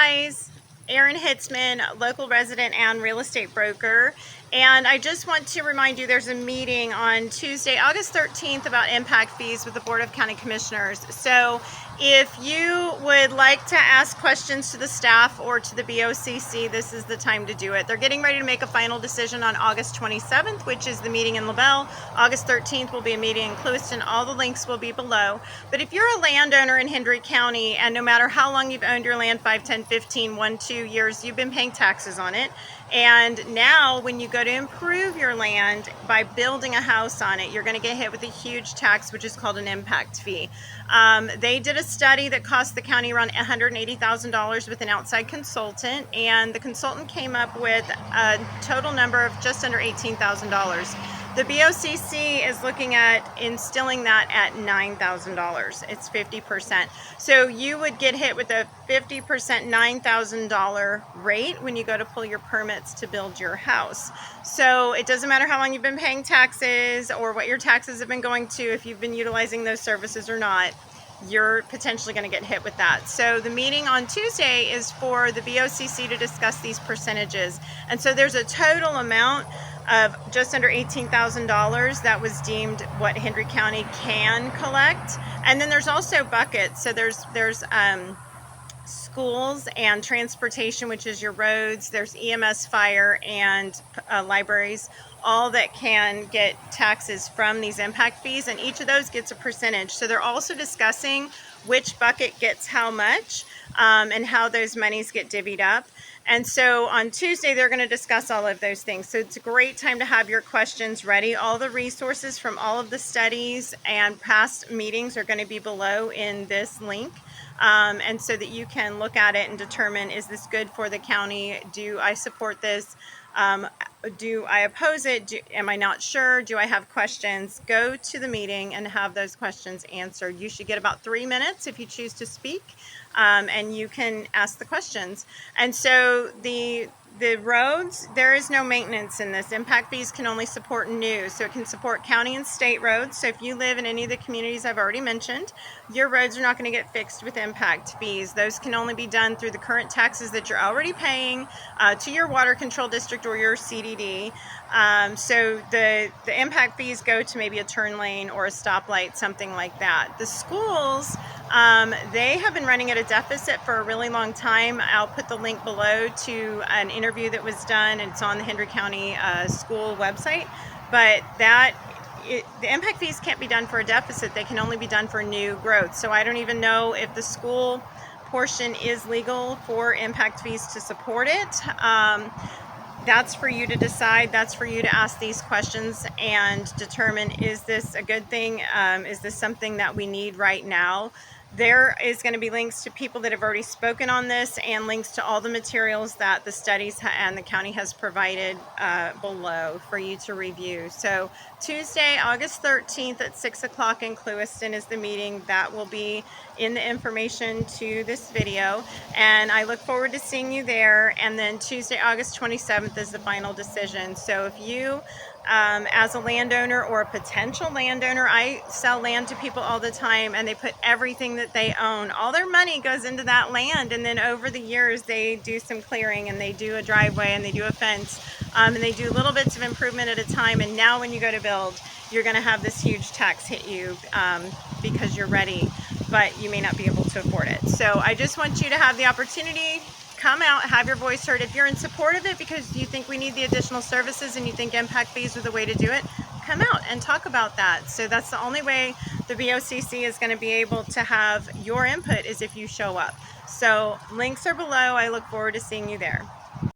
guys, Erin Hitzman, local resident and real estate broker. And I just want to remind you there's a meeting on Tuesday, August 13th about impact fees with the Board of County Commissioners. So if you would like to ask questions to the staff or to the BOCC, this is the time to do it. They're getting ready to make a final decision on August 27th, which is the meeting in LaBelle. August 13th will be a meeting in Clewiston. All the links will be below. But if you're a landowner in Hendry County, and no matter how long you've owned your land, 5, 10, 15, 1, 2 years, you've been paying taxes on it. And now when you go to improve your land by building a house on it, you're going to get hit with a huge tax, which is called an impact fee. They did a study that cost the county around $180,000 with an outside consultant, and the consultant came up with a total number of just under $18,000. The BOCC is looking at instilling that at $9,000. It's 50%. So you would get hit with a 50% $9,000 rate when you go to pull your permits to build your house. So it doesn't matter how long you've been paying taxes or what your taxes have been going to, if you've been utilizing those services or not, you're potentially going to get hit with that. So the meeting on Tuesday is for the BOCC to discuss these percentages. And so there's a total amount of just under $18,000 that was deemed what Hendry County can collect. And then there's also buckets. So there's schools and transportation, which is your roads. There's EMS, fire, and libraries, all that can get taxes from these impact fees, and each of those gets a percentage. So they're also discussing which bucket gets how much and how those monies get divvied up. And so on Tuesday, they're going to discuss all of those things. So it's a great time to have your questions ready. All the resources from all of the studies and past meetings are going to be below in this link. And so that you can look at it and determine, is this good for the county? Do I support this? Do I oppose it? Am I not sure? Do I have questions? Go to the meeting and have those questions answered. You should get about 3 minutes if you choose to speak, and you can ask the questions. And so the roads, there is no maintenance in this. Impact fees can only support new, so it can support county and state roads. So if you live in any of the communities I've already mentioned, your roads are not going to get fixed with impact fees. Those can only be done through the current taxes that you're already paying to your water control district or your CDD. So the impact fees go to maybe a turn lane or a stoplight, something like that. The schools, they have been running at a deficit for a really long time. I'll put the link below to an interview that was done, and it's on the Hendry County school website. But the impact fees can't be done for a deficit. They can only be done for new growth. So I don't even know if the school portion is legal for impact fees to support it. That's for you to decide. That's for you to ask these questions and determine, is this a good thing? Is this something that we need right now? There is going to be links to people that have already spoken on this and links to all the materials that the studies and the county has provided below for you to review. So Tuesday, August 13th at 6 o'clock in Clewiston is the meeting. That will be in the information to this video, and I look forward to seeing you there. And then Tuesday, August 27th is the final decision. So if you as a landowner or a potential landowner, I sell land to people all the time, and they put everything that they own, all their money goes into that land, and then over the years they do some clearing, and they do a driveway, and they do a fence, and they do little bits of improvement at a time. And now when you go to build, you're going to have this huge tax hit you because you're ready, but you may not be able to afford it. So I just want you to have the opportunity. Come out, have your voice heard. If you're in support of it because you think we need the additional services and you think impact fees are the way to do it, come out and talk about that. So that's the only way the BOCC is going to be able to have your input, is if you show up. So links are below. I look forward to seeing you there.